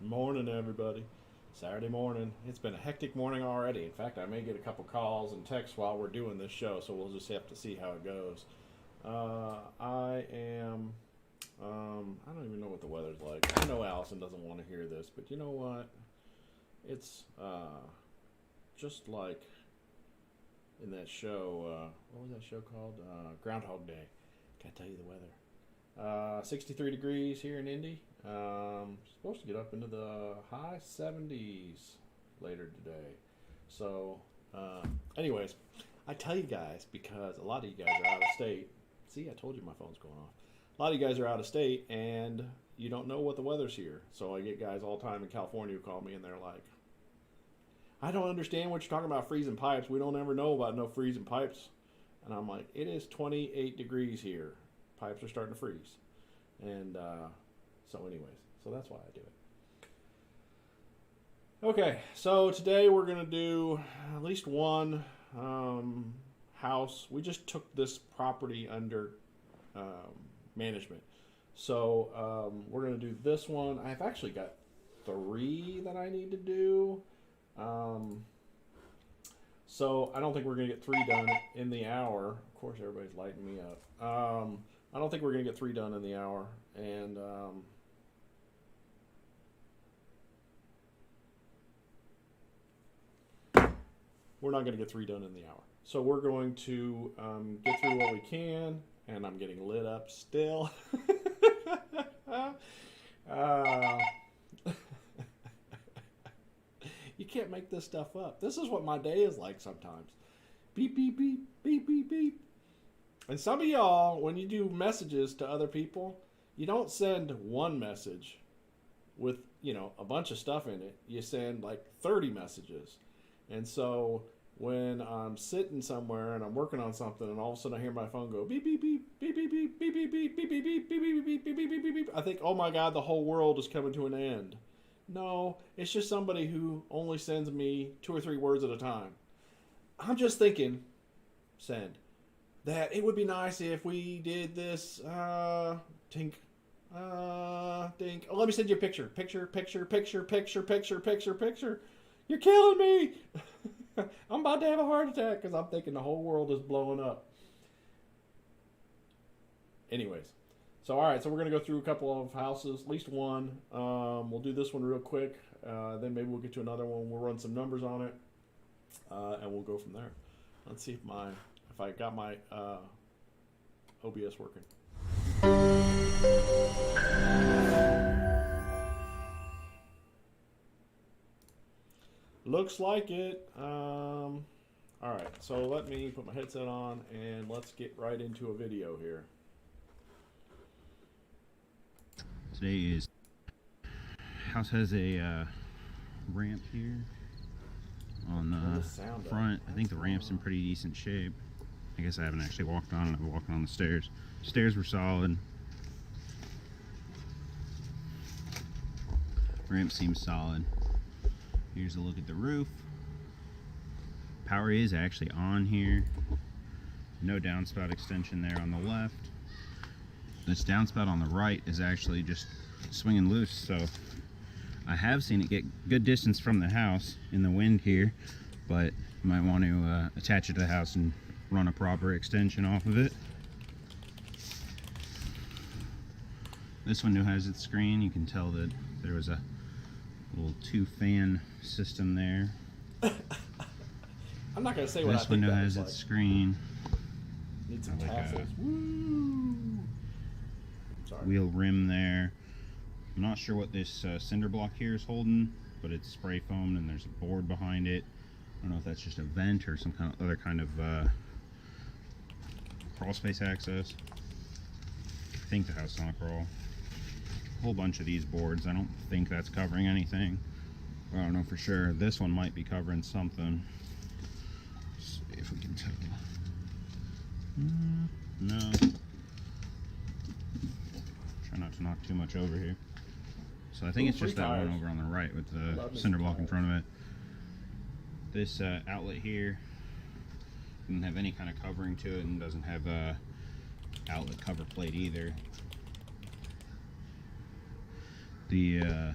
Morning, everybody. Saturday morning. It's been a hectic morning already. In fact, I may get a couple calls and texts while we're doing this show, so we'll just have to see how it goes. I am. I don't even know what the weather's like. I know Allison doesn't want to hear this, but you know what? It's just like in that show. What was that show called? Groundhog Day. Can't tell you the weather. 63 degrees here in Indy. Supposed to get up into the high 70s later today. So, anyways, I tell you guys because a lot of you guys are out of state. See, I told you my phone's going off. A lot of you guys are out of state and you don't know what the weather's here. So I get guys all the time in California who call me and they're like, I don't understand what you're talking about freezing pipes. We don't ever know about no freezing pipes. And I'm like, it is 28 degrees here. Pipes are starting to freeze. And so anyways, so that's why I do it. Okay, so today we're going to do at least one house. We just took this property under management. So we're going to do this one. I've actually got 3 that I need to do. So I don't think we're going to get 3 done in the hour. Of course, everybody's lighting me up. I don't think we're going to get 3 done in the hour. And we're not going to get 3 done in the hour. So we're going to get through what we can. And I'm getting lit up still. You can't make this stuff up. This is what my day is like sometimes. Beep, beep, beep, beep, beep, beep. And some of y'all, when you do messages to other people, you don't send one message with, a bunch of stuff in it. You send like 30 messages. And so when I'm sitting somewhere and I'm working on something and all of a sudden I hear my phone go beep, beep, beep, beep, beep, beep, beep, beep, beep, beep, beep, beep, beep, beep, beep, beep, beep, beep, beep, I think, oh my God, the whole world is coming to an end. No, it's just somebody who only sends me 2 or 3 words at a time. I'm just thinking, send, that it would be nice if we did this, dink. Oh, let me send you a picture. Picture. You're killing me. I'm about to have a heart attack because I'm thinking the whole world is blowing up. Anyways. So, all right. So, we're going to go through a couple of houses, at least one. We'll do this one real quick. Then maybe we'll get to another one. We'll run some numbers on it. And we'll go from there. Let's see if I got my OBS working. Looks like it. All right, so let me put my headset on and let's get right into a video here. Today is house has a ramp here on the front. I think the ramp's in pretty decent shape. I guess I haven't actually walked on it. I've walked on the stairs. Stairs were solid. Ramp seems solid. Here's a look at the roof. Power is actually on here. No downspout extension there on the left. This downspout on the right is actually just swinging loose, so I have seen it get good distance from the house in the wind here, but you might want to attach it to the house and run a proper extension off of it. This window has its screen. You can tell that there was a little 2-fan system there. I'm not going to say what I think. This window has its screen. Need some tassels. Woo! Sorry. Wheel rim there. I'm not sure what this cinder block here is holding, but it's spray foamed and there's a board behind it. I don't know if that's just a vent or some kind of other kind of crawl space access. I think the house is on a crawl. A whole bunch of these boards. I don't think that's covering anything. I don't know for sure. This one might be covering something. Let's see if we can tell. No. Try not to knock too much over here. So I think it's just that one over on the right with the cinder block in front of it. This outlet here doesn't have any kind of covering to it and doesn't have a outlet cover plate either. The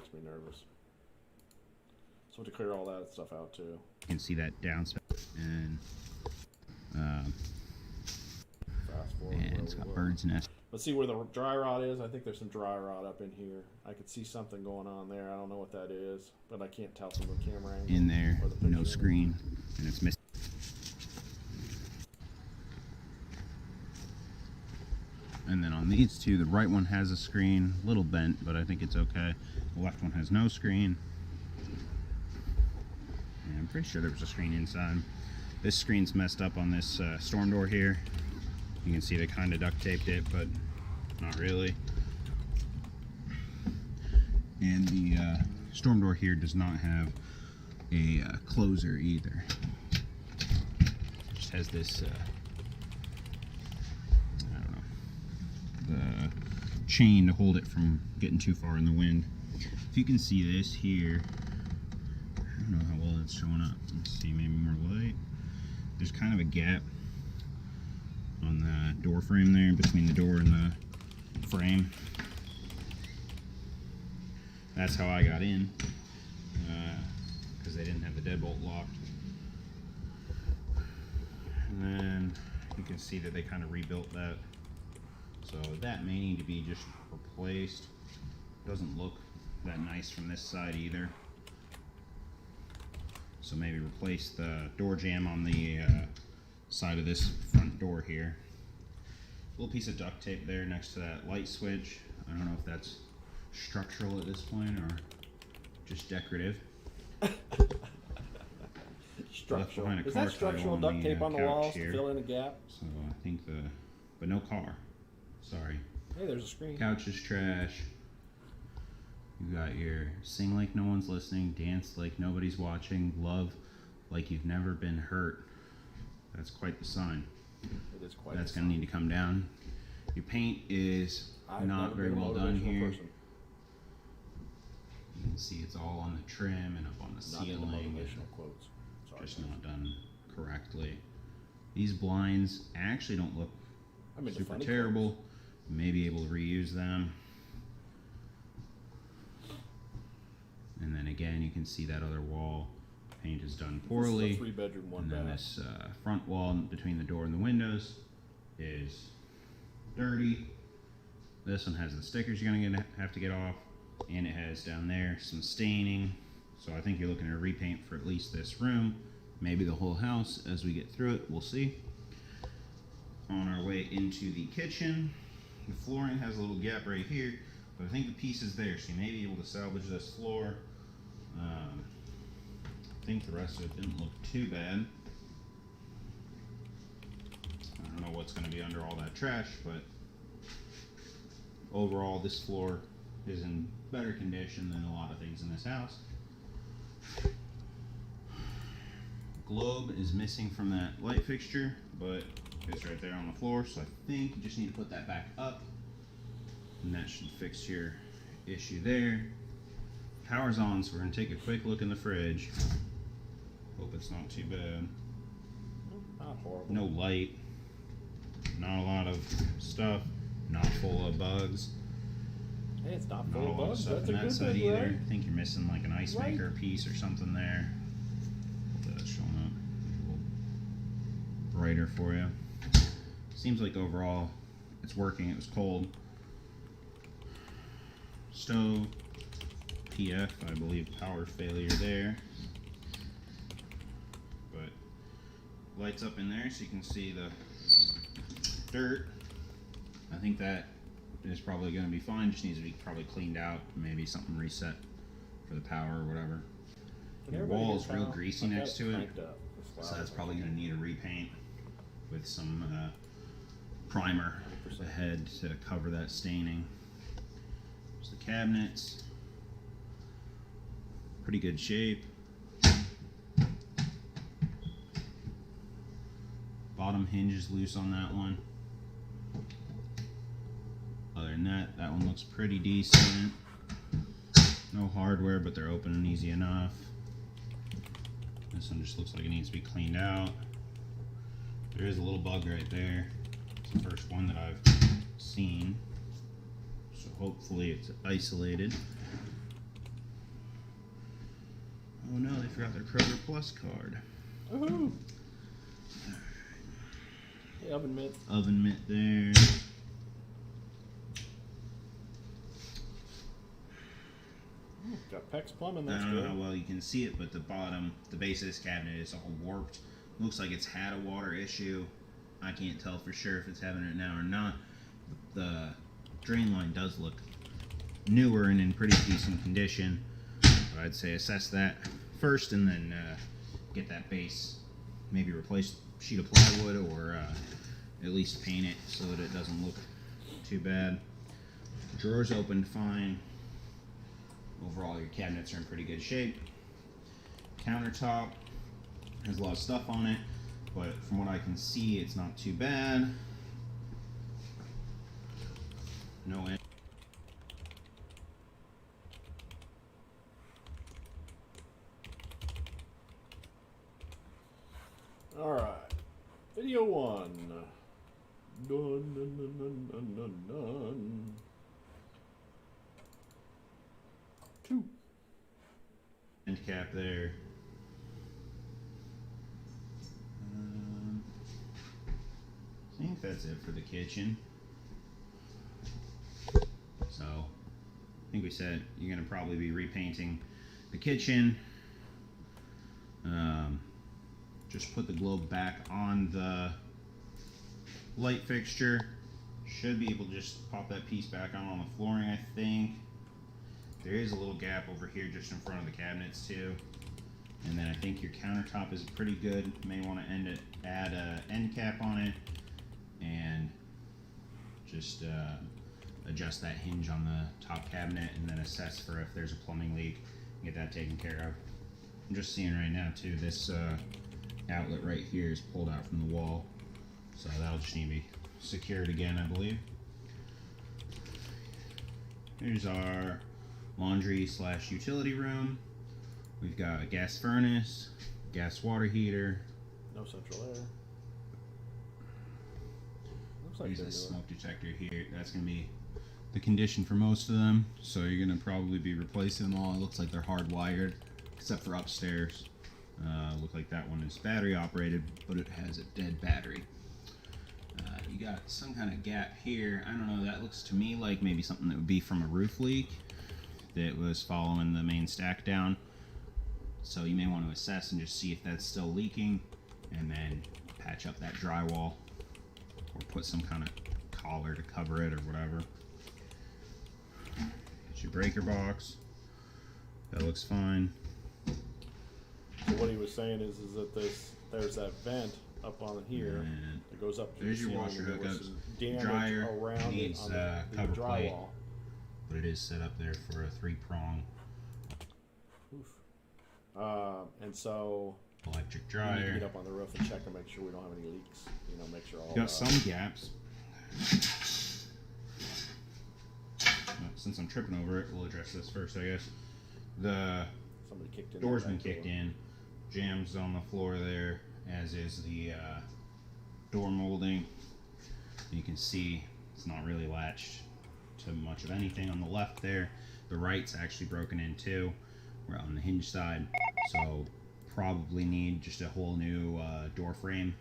makes me nervous. So to clear all that stuff out too. You can see that downspout, and Fast forward. and it's got birds' nests. Let's see where the dry rot is. I think there's some dry rot up in here. I could see something going on there. I don't know what that is, but I can't tell from the camera angle. In there, or the picture no screen, and it's missing. And then on these two, the right one has a screen, a little bent, but I think it's okay. The left one has no screen. And I'm pretty sure there was a screen inside. This screen's messed up on this storm door here. You can see they kind of duct taped it, but not really. And the storm door here does not have a closer either. It just has this, I don't know, the chain to hold it from getting too far in the wind. If you can see this here, I don't know how well it's showing up. Let's see, maybe more light. There's kind of a gap on the door frame there, between the door and the frame. That's how I got in, because they didn't have the deadbolt locked. And then you can see that they kind of rebuilt that. So that may need to be just replaced. Doesn't look that nice from this side either. So maybe replace the door jamb on the side of this front door here. A little piece of duct tape there next to that light switch. I don't know if that's structural at this point or just decorative. Structural. Is that structural duct tape on the walls to fill in a gap? So I think but no car. Sorry. Hey, there's a screen. Couch is trash. You got your sing like no one's listening, dance like nobody's watching, love like you've never been hurt. That's quite the sign. It is quite. That's going to need to come down. Your paint is not very well done here. Person. You can see it's all on the trim and up on the ceiling. Not in the motivational quotes. Sorry, just not done correctly. These blinds actually don't look super terrible. Quotes. You may be able to reuse them. And then again, you can see that other wall paint is done poorly. This is a 3-bedroom, 1 bath. And then this front wall between the door and the windows is dirty. This one has the stickers you're gonna have to get off, and it has down there some staining. So I think you're looking at a repaint for at least this room, maybe the whole house. As we get through it, we'll see. On our way into the kitchen, the flooring has a little gap right here, but I think the piece is there, so you may be able to salvage this floor. I think the rest of it didn't look too bad. I don't know what's going to be under all that trash, but overall this floor is in better condition than a lot of things in this house. Globe is missing from that light fixture, but it's right there on the floor, so I think you just need to put that back up, and that should fix your issue there. Power's on, so we're going to take a quick look in the fridge. Hope it's not too bad. Not horrible. No light, not a lot of stuff, not full of bugs. Hey, it's not Not full a of lot of bugs. stuff That's in a that good side thing, either. right? I think you're missing like an ice Right. maker piece or something there. That's showing up a little brighter for you. Seems like overall it's working. It was cold. Stove, PF, I believe power failure there. But lights up in there so you can see the dirt. I think that is probably going to be fine. Just needs to be probably cleaned out. Maybe something reset for the power or whatever. The wall is real greasy next to it, so that's probably going to need a repaint with some primer ahead to cover that staining. There's the cabinets. Pretty good shape. Bottom hinge is loose on that one. Other than that, that one looks pretty decent. No hardware, but they're open and easy enough. This one just looks like it needs to be cleaned out. There is a little bug right there. It's the first one that I've seen. So hopefully it's isolated. Oh no, they forgot their Kroger Plus card. Woohoo! Hey, oven mitt. Oven mitt there. Got PEX plumbing, I that's don't know good. how well you can see it, but the bottom, the base of this cabinet is all warped. Looks like it's had a water issue. I can't tell for sure if it's having it now or not. The drain line does look newer and in pretty decent condition. But I'd say assess that first and then get that base. Maybe replace a sheet of plywood or at least paint it so that it doesn't look too bad. Drawers opened fine. Overall, your cabinets are in pretty good shape. Countertop has a lot of stuff on it, but from what I can see, it's not too bad. No end. All right, video 1. Dun, dun, dun, dun, dun, dun, dun. 2. End cap there. I think that's it for the kitchen. So, I think we said you're going to probably be repainting the kitchen. Just put the globe back on the light fixture. Should be able to just pop that piece back on the flooring, I think. There is a little gap over here just in front of the cabinets too. And then I think your countertop is pretty good. You may want to add an end cap on it and just adjust that hinge on the top cabinet and then assess for if there's a plumbing leak and get that taken care of. I'm just seeing right now too, this outlet right here is pulled out from the wall. So that'll just need to be secured again, I believe. Here's our laundry / utility room. We've got a gas furnace, gas water heater. No central air. Looks like There's they're a doing. smoke detector here. That's going to be the condition for most of them. So you're going to probably be replacing them all. It looks like they're hardwired, except for upstairs. Look like that one is battery operated, but it has a dead battery. You got some kind of gap here. I don't know, that looks to me like maybe something that would be from a roof leak that was following the main stack down. So you may want to assess and just see if that's still leaking and then patch up that drywall or put some kind of collar to cover it or whatever. Get your breaker box. That looks fine. So what he was saying is that there's that vent up on here And that goes up to there's the your ceiling, washer and there was hookups. some damage Dryer around needs it on the cover plate, drywall. but it is set up there for a 3-prong Oof. And so electric we need to dryer. get up on the roof and check and make sure we don't have any leaks. You know, make sure all. Got some gaps. Since I'm tripping over it, we'll address this first, I guess. The Somebody kicked in. door's that been back kicked door. in. Jams on the floor there, as is the door molding. You can see it's not really latched to much of anything on the left there. The right's actually broken in too. We're on the hinge side, so probably need just a whole new door frame.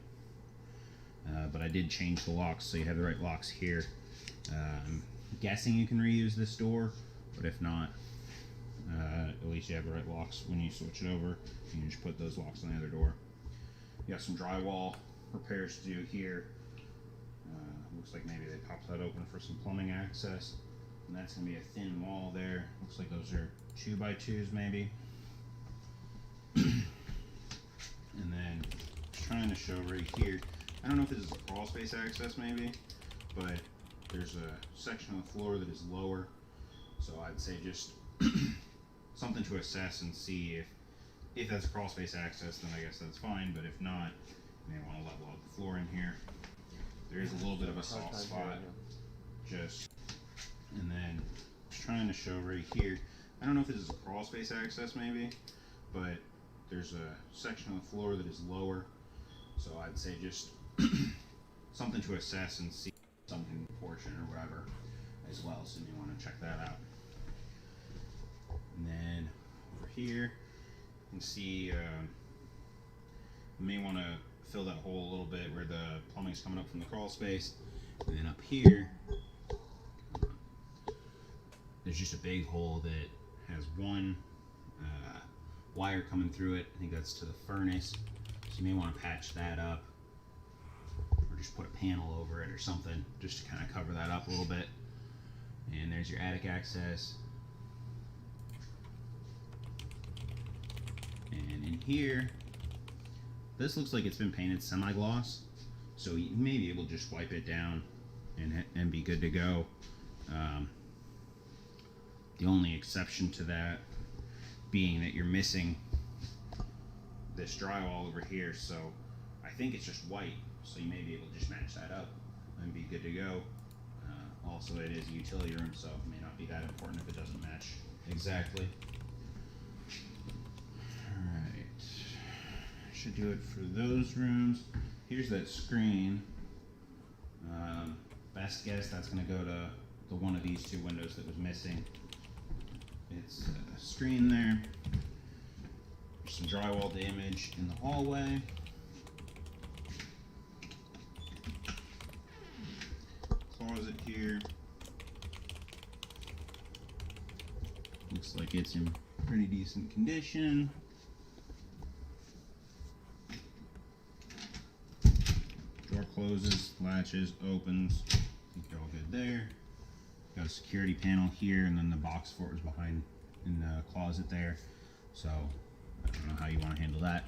But I did change the locks, so you have the right locks here. I'm guessing you can reuse this door, but if not, at least you have the right locks when you switch it over. You can just put those locks on the other door. You got some drywall repairs to do here. Looks like maybe they popped that open for some plumbing access. And that's going to be a thin wall there. Looks like those are 2x2s maybe. And then trying to show right here. I don't know if this is a crawl space access maybe, but there's a section of the floor that is lower. So I'd say just something to assess and see if that's crawl space access, then I guess that's fine. But if not, you may want to level out the floor in here. There is a little bit of a soft spot, just, and then trying to show right here. I don't know if this is a crawl space access maybe, but there's a section of the floor that is lower. So I'd say just something to assess and see something in the portion or whatever as well. So you want to check that out. And then over here, can see you may want to fill that hole a little bit where the plumbing's coming up from the crawl space. And then up here, there's just a big hole that has one wire coming through it. I think that's to the furnace. So you may want to patch that up, or just put a panel over it or something, just to kind of cover that up a little bit. And there's your attic access. And in here, this looks like it's been painted semi-gloss, so you may be able to just wipe it down and be good to go. The only exception to that being that you're missing this drywall over here, so I think it's just white, so you may be able to just match that up and be good to go. Also, it is a utility room, so it may not be that important if it doesn't match exactly. Alright, should do it for those rooms. Here's that screen. Best guess that's going to go to the one of these two windows that was missing. It's a screen there. There's some drywall damage in the hallway. Closet here. Looks like it's in pretty decent condition. Door closes, latches, opens. I think you're all good there. Got a security panel here, and then the box fort was behind in the closet there. So I don't know how you want to handle that,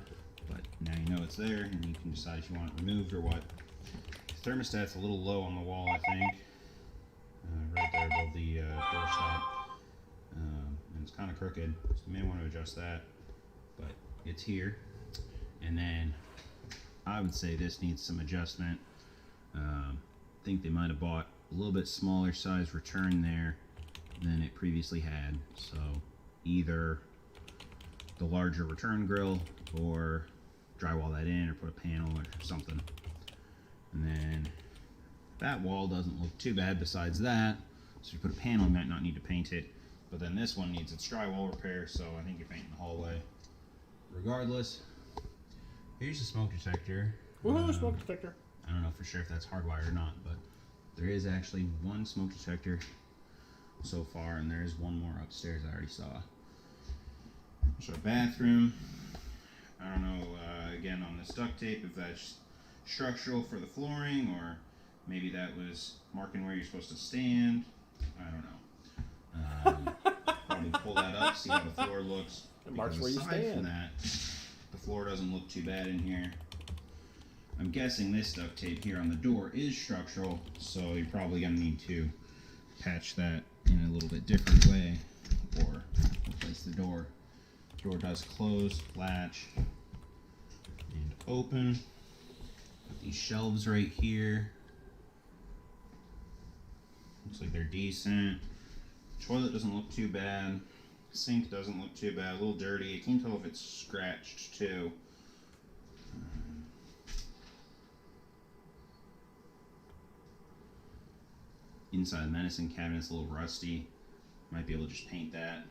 but now you know it's there, and you can decide if you want it removed or what. The thermostat's a little low on the wall, I think, right there above the doorstop, and it's kind of crooked, so you may want to adjust that. But it's here, and then I would say this needs some adjustment. I think they might have bought a little bit smaller size return there than it previously had. So either the larger return grill, or drywall that in, or put a panel or something. And then that wall doesn't look too bad besides that. So if you put a panel, you might not need to paint it. But then this one needs its drywall repair, so I think you're painting the hallway. Regardless, here's the smoke detector. Woohoo, smoke detector. I don't know for sure if that's hardwired or not, but there is actually one smoke detector so far, and there is one more upstairs I already saw. So bathroom, I don't know, again on this duct tape, if that's structural for the flooring, or maybe that was marking where you're supposed to stand. I don't know. Probably pull that up, see how the floor looks. It marks where you stand. From that, the floor doesn't look too bad in here. I'm guessing this duct tape here on the door is structural, so you're probably going to need to patch that in a little bit different way, or replace the door. Door does close, latch, and open. Got these shelves right here. Looks like they're decent. Toilet doesn't look too bad. Sink doesn't look too bad. A little dirty. I can't tell if it's scratched too. Inside the medicine cabinet's a little rusty. Might be able to just paint that.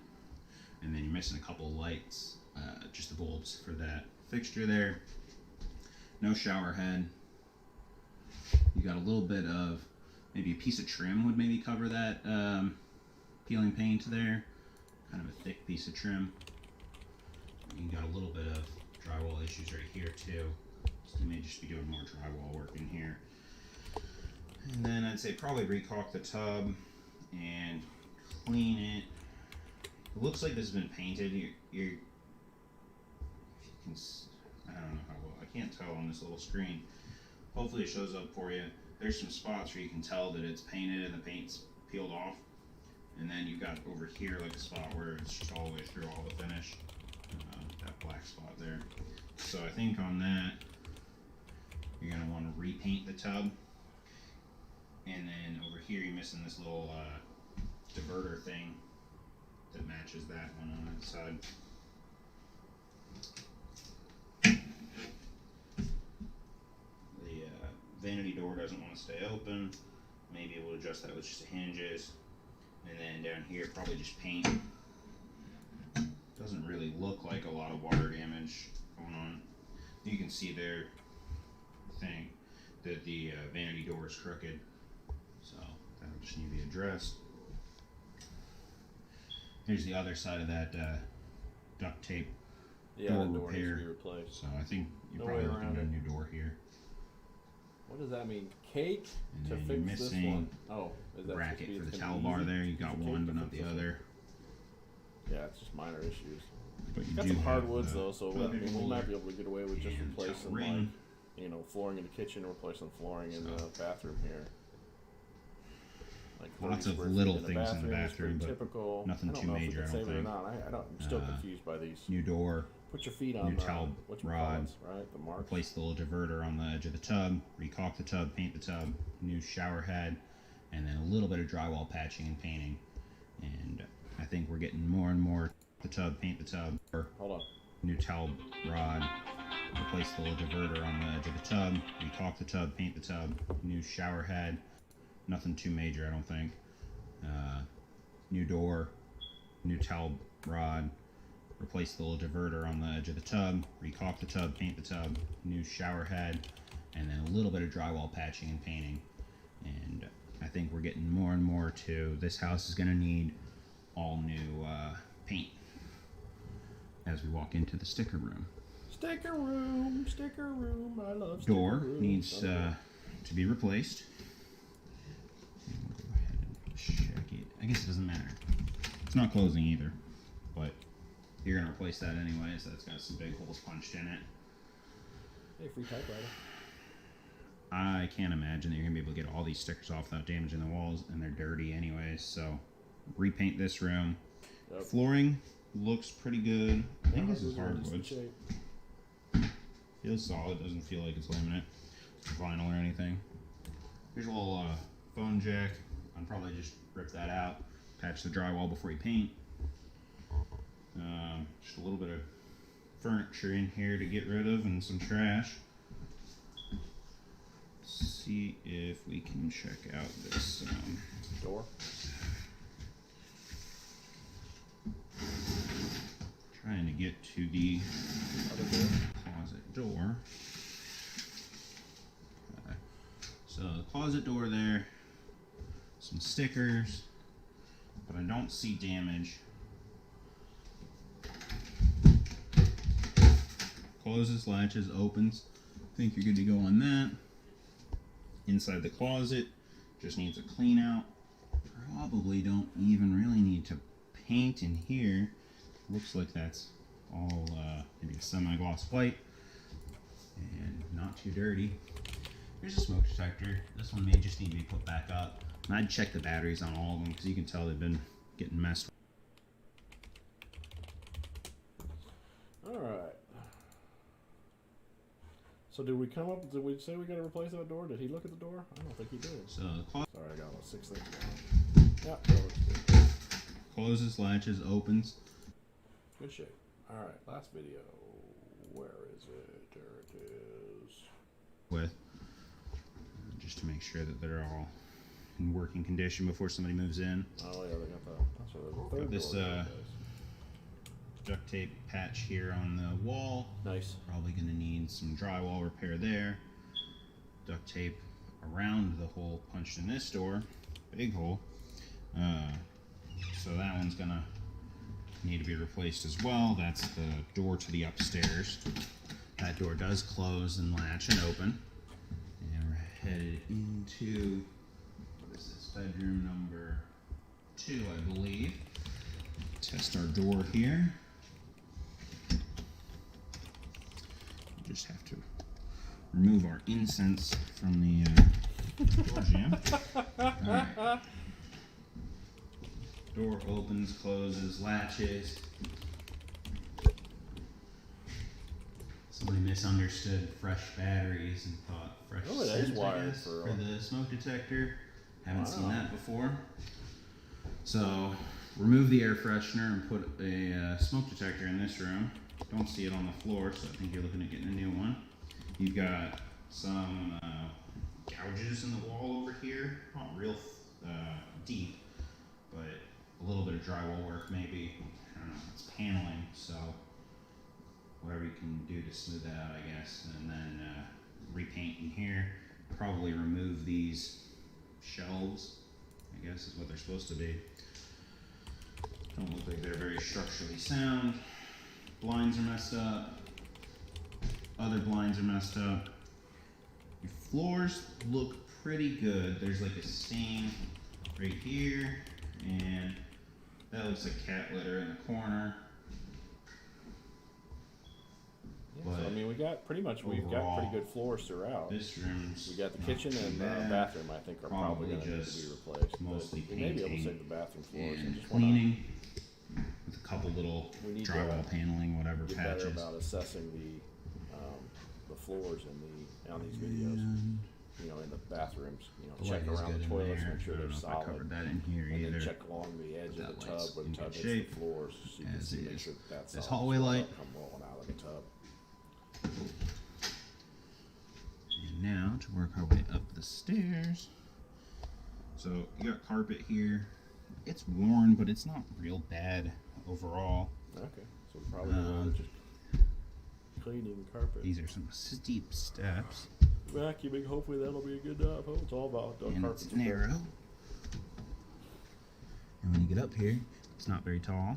And then you're missing a couple of lights, just the bulbs for that fixture there. No shower head. You got a little bit of, maybe a piece of trim would maybe cover that peeling paint there. Kind of a thick piece of trim. You got a little bit of drywall issues right here too. So you may just be doing more drywall work in here. And then I'd say probably recaulk the tub and clean it. It looks like this has been painted. If you can, I don't know how well, I can't tell on this little screen. Hopefully it shows up for you. There's some spots where you can tell that it's painted and the paint's peeled off. And then you've got over here like a spot where it's just all the way through all the finish. That black spot there. So I think on that, you're going to want to repaint the tub. And then over here you're missing this little diverter thing that matches that one on that side. The vanity door doesn't want to stay open. Maybe we'll adjust that with just the hinges. And then down here probably just paint Doesn't really look like a lot of water damage going on. You can see there, I think, that the vanity door is crooked. So that'll just need to be addressed. Here's the other side of that duct tape door the door repair. needs to be replaced. So I think you're No probably way looking around at a it. new door here. What does that mean? Cake And to then you're fix this missing one? Oh, is that bracket supposed to for be the it's towel gonna be bar easy? there. You got Easy one, cake but to not fix the this other. one. Yeah, it's just minor issues. But you Got do some have hardwoods the though, so toilet we holder might be able to get away with just and replacing towel ring. like, you know, flooring in the kitchen, replacing flooring in the bathroom here. Like Lots 30 of square feet little in the things in the bathroom is bathroom, pretty but typical. nothing I don't too know if we major, can I don't save it or think. not. I'm still confused by these. New door, Put your feet on new towel what rod, right? The marks. replace the little diverter on the edge of the tub, recaulk the tub, paint the tub, new shower head, and then a little bit of drywall patching and painting. And I think we're getting more and more the tub, paint the tub, or Hold on. new towel rod, replace the little diverter on the edge of the tub, recaulk the tub, paint the tub, new shower head, nothing too major I don't think. New door, new towel rod, replace the little diverter on the edge of the tub, recaulk the tub, paint the tub, new shower head, and then a little bit of drywall patching and painting. And I think we're getting more and more to this house is going to need all new paint as we walk into the sticker room. Sticker room, I love sticker Door room. needs to be replaced. And we'll go ahead and check it. I guess it doesn't matter. It's not closing either, but you're going to replace that anyway, so that's got some big holes punched in it. Hey, free typewriter. I can't imagine that you're going to be able to get all these stickers off without damaging the walls, and they're dirty anyways, so repaint this room. Yep. Flooring looks pretty good. I think this is Hardwood's in hardwood. decent shape. Feels solid, doesn't feel like it's laminate, vinyl or anything. Here's a little phone jack. I'll probably just rip that out, patch the drywall before you paint. Just a little bit of furniture in here to get rid of and some trash. Let's see if we can check out this Door. trying to get to the Other door. closet door. So the closet door there, some stickers, but I don't see damage. Closes, latches, opens. I think you're good to go on that. Inside the closet, just needs a clean out. Probably don't even really need to paint in here. Looks like that's all maybe a semi-gloss white and not too dirty. Here's a smoke detector. This one may just need to be put back up. And I'd check the batteries on all of them because you can tell they've been getting messed with. All right. So did we say we got to replace that door? Did he look at the door? I don't think he did. So the closet Sorry, I got about 6 things going. Yeah, that looks good. closes, latches, opens. Good shape. All right, last video. Where is it? There it is. With just to make sure that they're all in working condition before somebody moves in. Oh yeah, they got the. That's what the third Got this door does. duct tape patch here on the wall. Nice. Probably going to need some drywall repair there. Duct tape around the hole punched in this door, big hole. So that one's going to need to be replaced as well. That's the door to the upstairs. That door does close and latch and open. And we're headed into, what is this, bedroom number 2, I believe. Test our door here. Just have to remove our incense from the door jamb. Alright. Door opens, closes, latches. Somebody misunderstood fresh batteries and thought fresh Oh, it is scent, I wired guess, for- for the smoke detector. Haven't seen Wow. that before. So remove the air freshener and put a smoke detector in this room. Don't see it on the floor, so I think you're looking at getting a new one. You've got some gouges in the wall over here, not real deep, but a little bit of drywall work maybe I don't know, it's paneling, so whatever you can do to smooth that out, I guess, and then repaint in here. Probably remove these shelves, I guess is what they're supposed to be. Don't look like they're very structurally sound. Blinds are messed up. Other blinds are messed up. Your floors look pretty good. There's like a stain right here, and that looks like cat litter in the corner. Yeah, so I mean, we've got pretty good floors throughout. This room's we got the kitchen and bathroom. I think are probably going to need to be replaced. Mostly we may be able to painting save the bathroom floors and just cleaning with a couple little drywall paneling, whatever get patches. better about assessing the floors on these videos. You know, in the bathrooms, you know, check around the toilets, make sure they're solid. I covered that in here and either. then check along the edge of the tub where the tub hits the floors, so you can see, make sure that's this solid. hallway light. Come rolling out of the tub. And now to work our way up the stairs. So you got carpet here. It's worn, but it's not real bad overall. Okay, so probably just cleaning carpet. These are some steep steps. Vacuuming, hopefully that'll be a good enough. Oh, it's all about and it's narrow. And when you get up here, it's not very tall.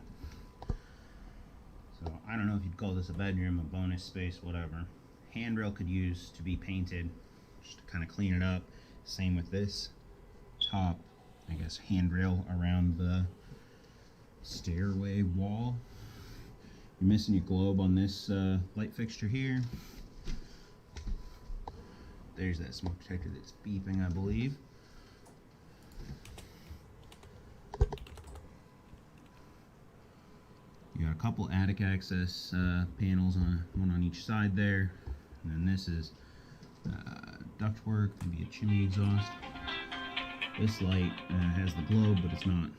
So I don't know if you'd call this a bedroom, a bonus space, whatever. Handrail could use to be painted, just to kind of clean it up. Same with this top, I guess, handrail around the stairway wall. You're missing your globe on this light fixture here. There's that smoke detector that's beeping, I believe. You got a couple attic access panels, one on each side there. And then this is ductwork, maybe a chimney exhaust. This light has the globe, but it's not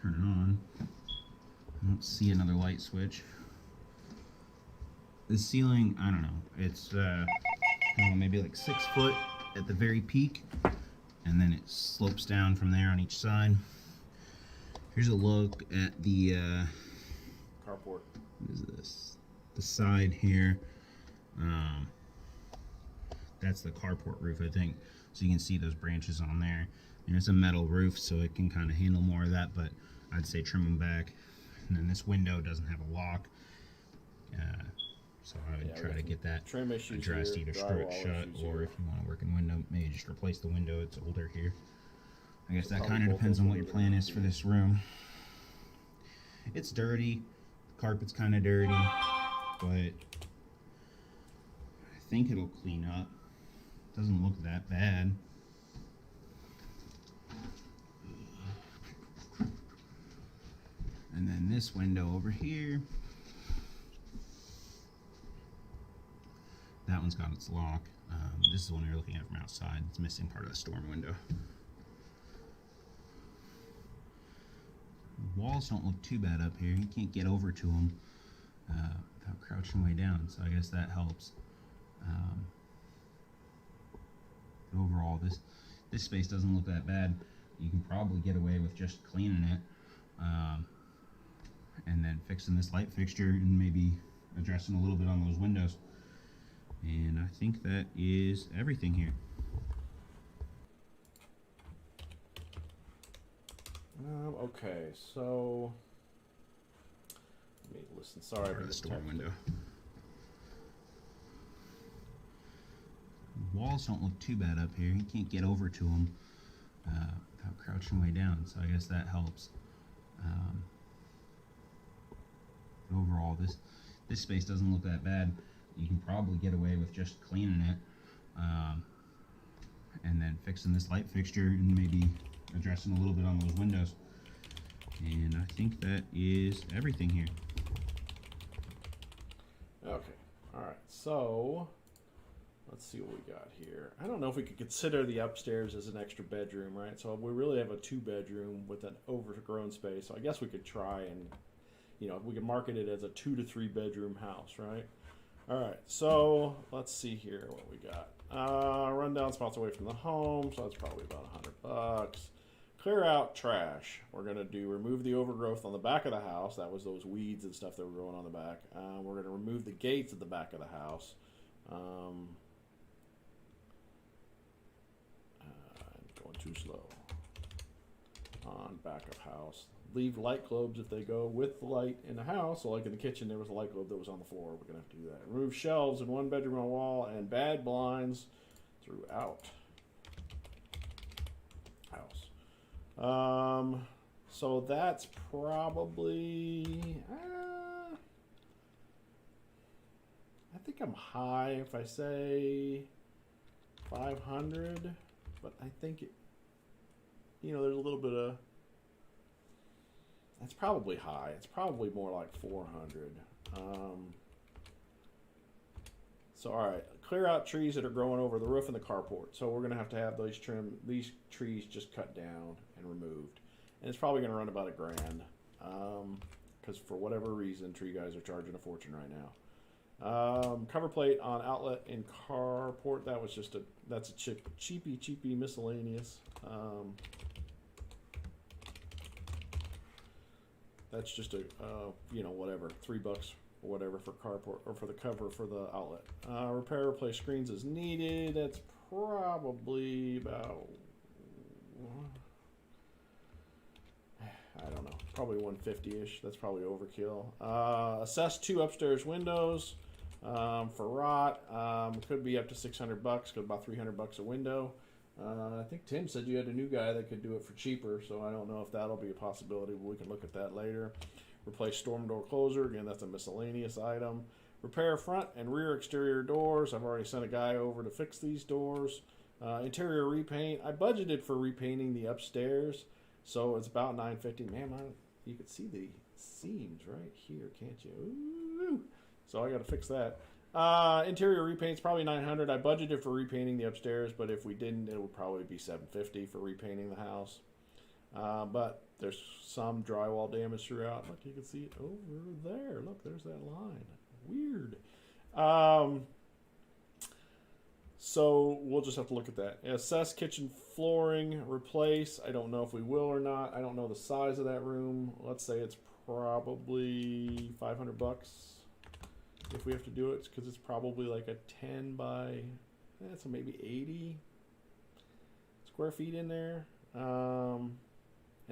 turning on. I don't see another light switch. The ceiling, I don't know. It's I don't know, maybe like 6 foot at the very peak, and then it slopes down from there on each side. Here's a look at the carport. What is this? The side here. That's the carport roof, I think. So you can see those branches on there. And it's a metal roof, so it can kind of handle more of that, but I'd say trim them back. And then this window doesn't have a lock. So I would try to get that addressed, either screw it shut, or if you want to work in window, maybe just replace the window. It's older here. I guess that kind of depends on what your plan is for this room. It's dirty. The carpet's kind of dirty, but I think it'll clean up. Doesn't look that bad. And then this window over here, that one's got its lock. This is the one you're looking at from outside. It's missing part of the storm window. The walls don't look too bad up here. You can't get over to them without crouching way down, so I guess that helps. But overall, this space doesn't look that bad. You can probably get away with just cleaning it, and then fixing this light fixture and maybe addressing a little bit on those windows. And I think that is everything here. Okay, so let me listen. Sorry for the the storm window. Walls don't look too bad up here. You can't get over to them without crouching way down, so I guess that helps. But overall, this space doesn't look that bad. You can probably get away with just cleaning it, and then fixing this light fixture and maybe addressing a little bit on those windows. And I think that is everything here. Okay, alright, so let's see what we got here. I don't know if we could consider the upstairs as an extra bedroom, right? So we really have a 2-bedroom with an overgrown space. So I guess we could try and, you know, we could market it as a 2 to 3 bedroom house, right? Alright, so let's see here what we got. Rundown spots away from the home, so that's probably about $100. clear out trash. We're going to remove the overgrowth on the back of the house. That was those weeds and stuff that were growing on the back. We're going to remove the gates at the back of the house. Going too slow. On back of house. Leave light globes if they go with the light in the house. So like in the kitchen, there was a light globe that was on the floor. We're going to have to do that. Remove shelves in one bedroom on wall and bad blinds throughout house. So that's probably, I think I'm high if I say 500, but I think there's a little bit of, it's probably high. It's probably more like 400. So all right, clear out trees that are growing over the roof and the carport. So we're gonna have to have these trees just cut down and removed, and it's probably gonna run about $1,000, because for whatever reason, tree guys are charging a fortune right now. Cover plate on outlet and carport. That was just that's a cheapy miscellaneous. That's just whatever, $3 or whatever for carport or for the cover for the outlet. Repair, replace screens as needed. That's probably about, I don't know, probably 150-ish. That's probably overkill. Assess 2 upstairs windows for rot. Could be up to $600. Could about $300 a window. I think Tim said you had a new guy that could do it for cheaper, so I don't know if that'll be a possibility, but we can look at that later. Replace storm door closer. Again, that's a miscellaneous item. Repair front and rear exterior doors. I've already sent a guy over to fix these doors. Interior repaint. I budgeted for repainting the upstairs, so it's about $950. Man, you can see the seams right here, can't you? Ooh. So I got to fix that. Interior repaint's probably $900. I budgeted for repainting the upstairs, but if we didn't, it would probably be $750 for repainting the house. But there's some drywall damage throughout. Look, you can see it over there. Look, there's that line. Weird. So we'll just have to look at that. Assess kitchen flooring, replace. I don't know if we will or not. I don't know the size of that room. Let's say it's probably $500 if we have to do it, because it's probably like a 10 by, so maybe 80 square feet in there. An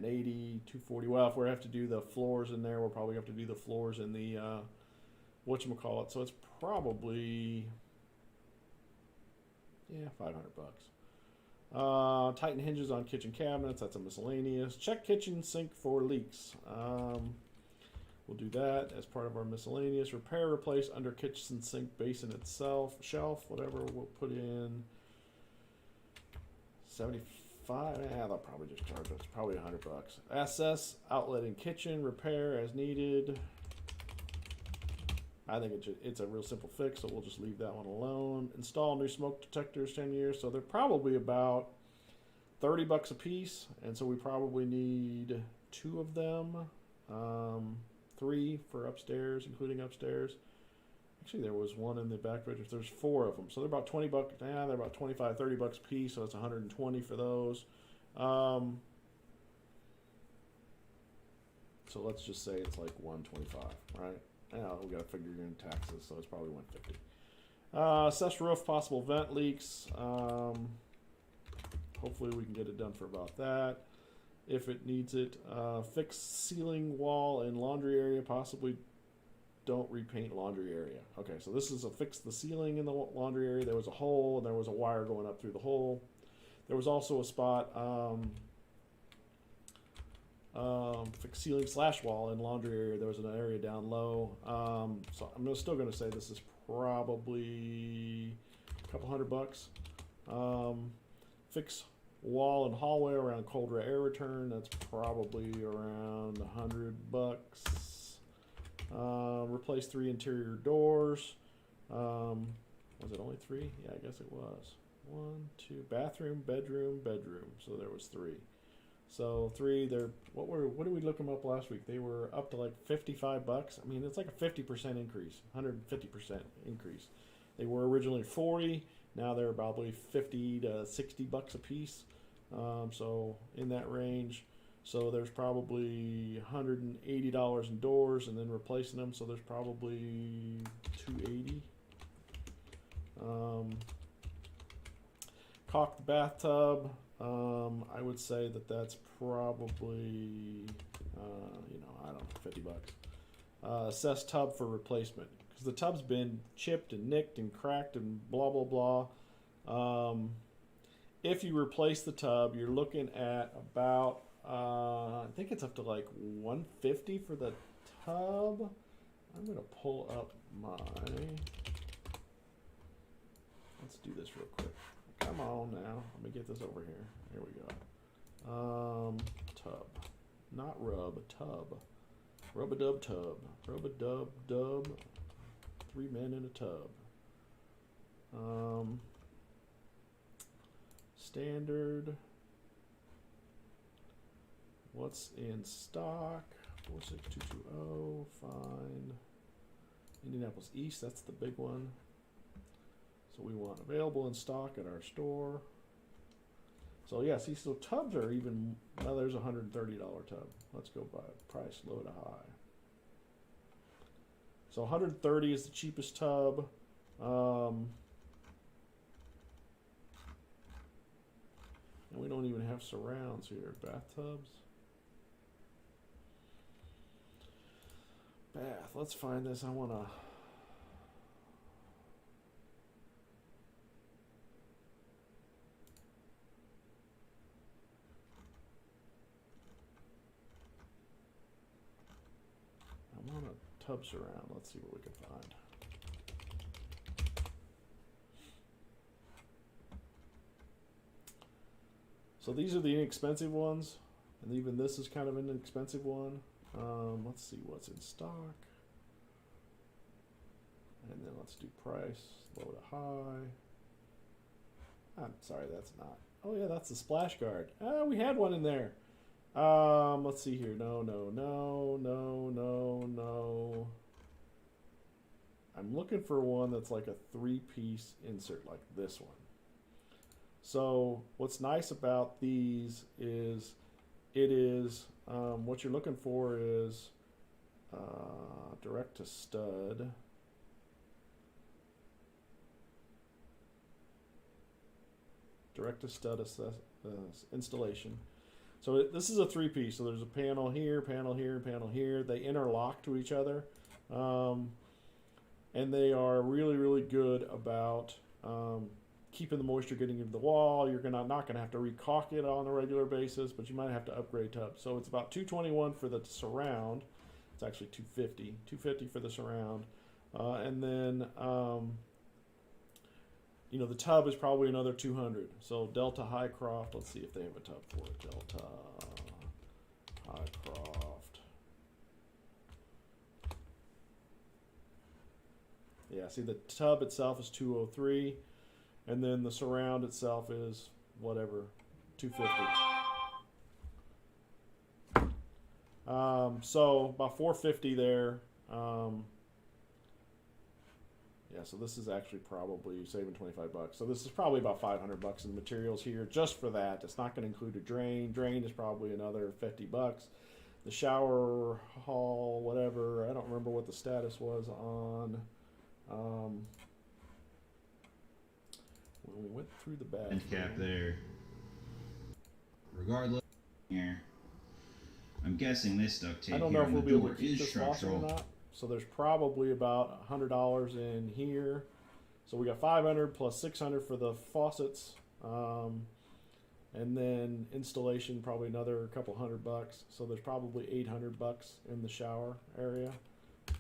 80, 240. Well, if we have to do the floors in there, we'll probably have to do the floors in the whatchamacallit. So it's probably, $500. Tighten hinges on kitchen cabinets. That's a miscellaneous. Check kitchen sink for leaks. We'll do that as part of our miscellaneous. Repair, replace under kitchen sink basin itself, shelf, whatever. We'll put in 75. They'll probably just charge us probably $100. Assess outlet in kitchen, repair as needed. I think it's a real simple fix, so we'll just leave that one alone. Install new smoke detectors, 10 years. So they're probably about $30 a piece, and so we probably need 2 of them. 3 for upstairs, including upstairs. Actually, there was one in the back bedroom. There's 4 of them, so they're about $20. They're about $25, $30 a piece, so it's $120 for those. So let's just say it's like $125, right? Now we got to figure in taxes, so it's probably $150. Assess roof, possible vent leaks. Hopefully we can get it done for about that. If it needs it, fix ceiling, wall, and laundry area. Possibly don't repaint laundry area. Okay, so this is a fix the ceiling in the laundry area. There was a hole, and there was a wire going up through the hole. There was also a spot, fix ceiling / wall in laundry area. There was an area down low. So I'm still going to say this is probably a couple $100. Fix wall and hallway around cold air return. That's probably around $100. Replace 3 interior doors. Was it only 3? Yeah, I guess it was. 1, 2, bathroom, bedroom. So there was 3. So 3. They're what did we look them up last week? They were up to like $55. I mean, it's like a 50% increase, 150% increase. They were originally 40. Now they're probably $50 to $60 a piece. So in that range. So there's probably $180 in doors, and then replacing them. So there's probably $280. Caulk the bathtub. I would say that that's probably, I don't know, $50. Assess tub for replacement, because the tub's been chipped and nicked and cracked and blah blah blah. If you replace the tub, you're looking at about I think it's up to like $150 for the tub. I'm gonna pull up my. Let's do this real quick. Come on now. Let me get this over here. Here we go. Tub. Not rub, tub. Rub-a-dub tub. Rub-a-dub-dub. 3 men in a tub. Standard. What's in stock? 46220. Find. Indianapolis East, that's the big one. So we want available in stock at our store. So yeah, see, so tubs are even, well, there's a $130 tub. Let's go by price, low to high. So 130 is the cheapest tub. And we don't even have surrounds here. Bathtubs. Bath, let's find this. I want to. I want a tub surround. Let's see what we can find. So these are the inexpensive ones, and even this is kind of an inexpensive one. Let's see what's in stock, and then let's do price, low to high. I'm sorry, that's not. Oh yeah, that's the splash guard. We had one in there. Let's see here. No. I'm looking for one that's like a 3-piece insert, like this one. So what's nice about these is what you're looking for is direct to stud. Direct to stud installation. So this is a 3-piece. So there's a panel here, panel here, panel here. They interlock to each other, and they are really, really good about keeping the moisture getting into the wall. You're not gonna have to recaulk it on a regular basis, but you might have to upgrade tubs. So it's about $221 for the surround. It's actually $250 for the surround, and then the tub is probably another $200. So Delta Highcroft. Let's see if they have a tub for it. Delta Highcroft. Yeah, see the tub itself is $203. And then the surround itself is whatever, $250. So about $450 there. Yeah, so this is actually probably saving $25. So this is probably about $500 in materials here just for that. It's not going to include a drain. Drain is probably another $50. The shower hall, whatever. I don't remember what the status was on. When we went through the bathroom. End cap there. Regardless, here, I'm guessing this duct tape I don't know here if on we'll the be able door to keep is this faucet or structural. not. So there's probably about $100 in here. So we got $500 plus $600 for the faucets, and then installation probably another couple $100. So there's probably $800 in the shower area.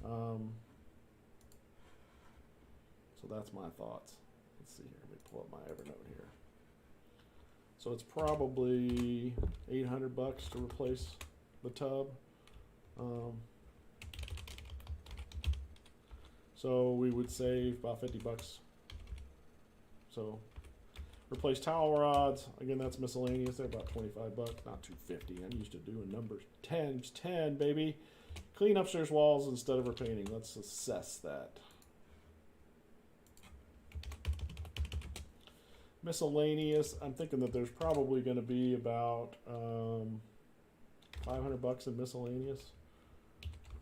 So that's my thoughts. Let's see here. Let me pull up my Evernote here. So it's probably $800 to replace the tub. So we would save about $50. So replace towel rods. Again, that's miscellaneous. They're about $25, not $250. I'm used to doing numbers. 10, baby. Clean upstairs walls instead of repainting. Let's assess that. Miscellaneous, I'm thinking that there's probably going to be about $500 in miscellaneous.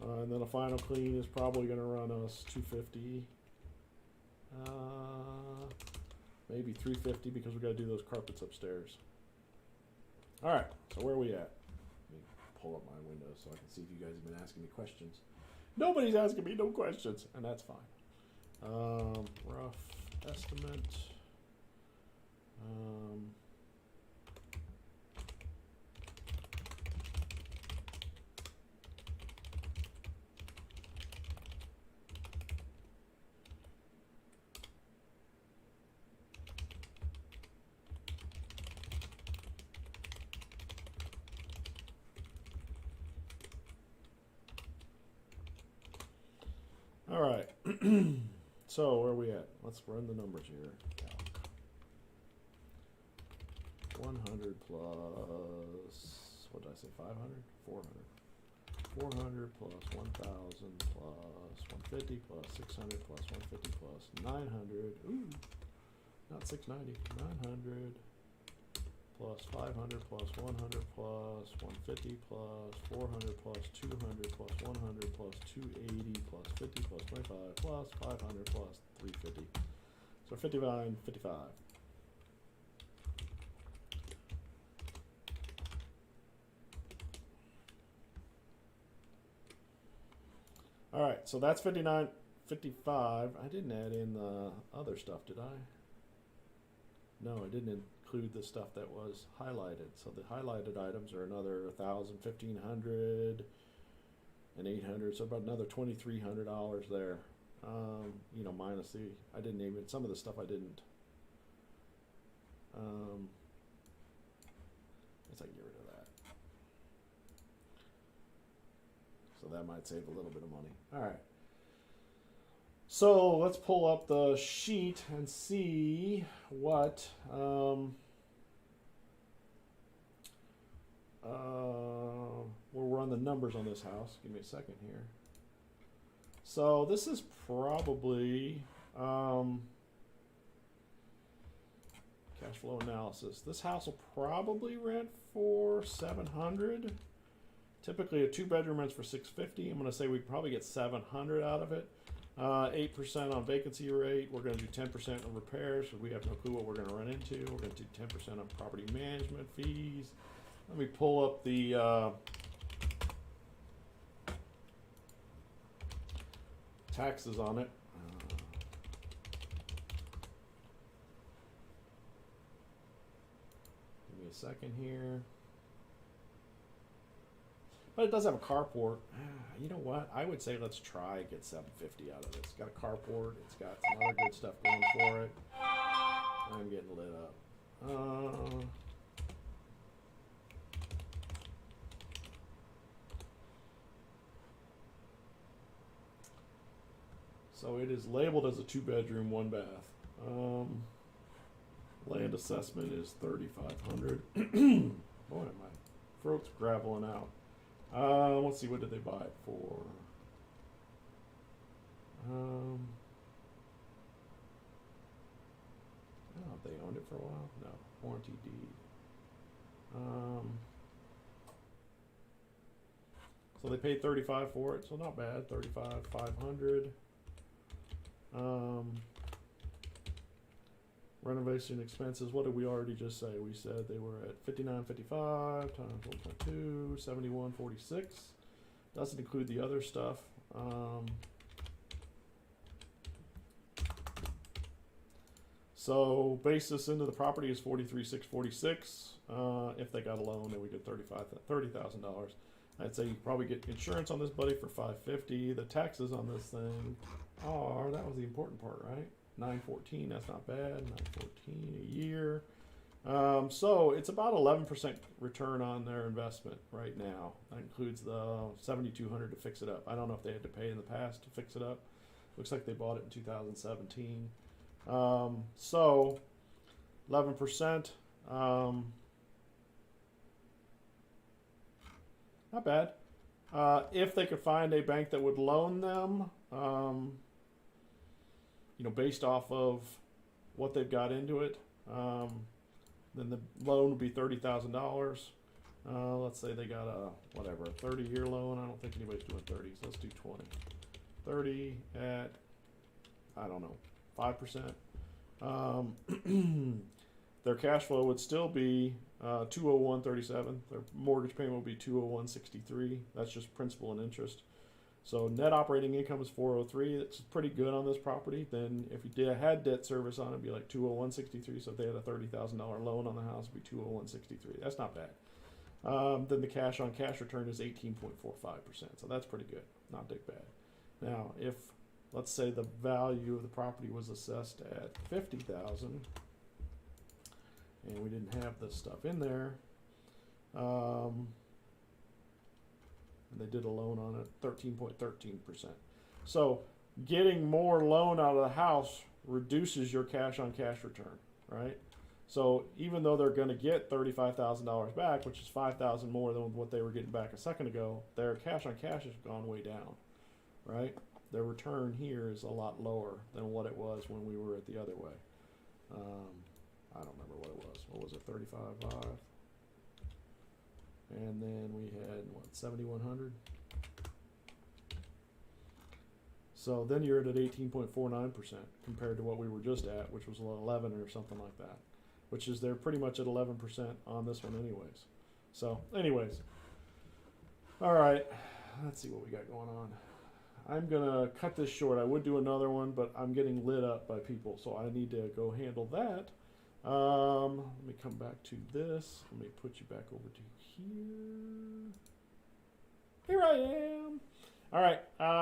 And then a final clean is probably going to run us $250. Maybe $350 because we got to do those carpets upstairs. All right, so where are we at? Let me pull up my window so I can see if you guys have been asking me questions. Nobody's asking me no questions, and that's fine. Rough estimate. All right. So where are we at? Let's run the numbers here. 100 plus, what did I say, 500? 400. 400 plus 1,000 plus 150 plus 600 plus 150 plus 900. Ooh, not 690. 900 plus 500 plus 100 plus 150 plus 400 plus 200 plus 100 plus 280 plus 50 plus 25 plus 500 plus 350. So 59, 55. All right, so that's 59, 55. I didn't add in the other stuff, did I? No, I didn't include the stuff that was highlighted. So the highlighted items are another 1,000, 1,500, and 800. So about another $2,300 there. You know, minus the, I didn't even, some of the stuff I didn't. Guess I can get rid of that. So that might save a little bit of money. All right. So let's pull up the sheet and see what we'll run the numbers on this house. Give me a second here. So this is probably cash flow analysis. This house will probably rent for $700. Typically a 2-bedroom rents for $650. I'm going to say we probably get $700 out of it. 8% on vacancy rate. We're going to do 10% on repairs, so we have no clue what we're going to run into. We're going to do 10% on property management fees. Let me pull up the taxes on it. Give me a second here. But it does have a carport. You know what? I would say let's try get $750 out of it. It's got a carport. It's got some other good stuff going for it. I'm getting lit up. So it is labeled as a 2-bedroom, 1-bath. Land assessment is $3,500. Boy, my throat's graveling out. Let's see, what did they buy it for? I don't know if they owned it for a while. No, warranty deed. So they paid $35 for it, so not bad. $35,500. Renovation expenses. What did we already just say? We said they were at $59.55 times 1.2, $71.46. Doesn't include the other stuff. So basis into the property is $43,646. If they got a loan, then we get $30,000. I'd say you probably get insurance on this buddy for $550. The taxes on this thing are, that was the important part, right? $914. That's not bad. $914 a year. So it's about 11% return on their investment right now. That includes the $7,200 to fix it up. I don't know if they had to pay in the past to fix it up. Looks like they bought it in 2017. So 11%. Not bad. If they could find a bank that would loan them, you know, based off of what they've got into it, Then the loan would be $30,000. Let's say they got a 30-year loan. I don't think anybody's doing 30, so let's do 20. 30 at, I don't know, 5%. Their cash flow would still be $201.37. Their mortgage payment would be $201.63. That's just principal and interest. So net operating income is $403. It's pretty good on this property. Then if you had debt service on it, it'd be like $201.63. So if they had a $30,000 loan on the house, it'd be $201.63. That's not bad. Then the cash on cash return is 18.45%. So that's pretty good. Not big bad. Now, if let's say the value of the property was assessed at $50,000, and we didn't have this stuff in there, and they did a loan on it, 13.13%. So getting more loan out of the house reduces your cash on cash return, right? So even though they're going to get $35,000 back, which is $5,000 more than what they were getting back a second ago, their cash on cash has gone way down, right? Their return here is a lot lower than what it was when we were at the other way. I don't remember what it was. What was it? 35.5. And then we had what, 7,100. So then you're at 18.49% compared to what we were just at, which was 11 or something like that. Which is they're pretty much at 11% on this one, anyways. So, anyways, all right. Let's see what we got going on. I'm gonna cut this short. I would do another one, but I'm getting lit up by people, so I need to go handle that. Let me come back to this. Let me put you back over to here. Here I am. All right.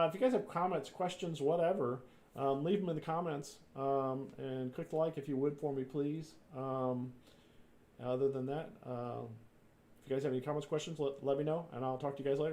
If you guys have comments, questions, whatever, leave them in the comments, and click the like if you would for me, please. Other than that, if you guys have any comments, questions, let me know, and I'll talk to you guys later.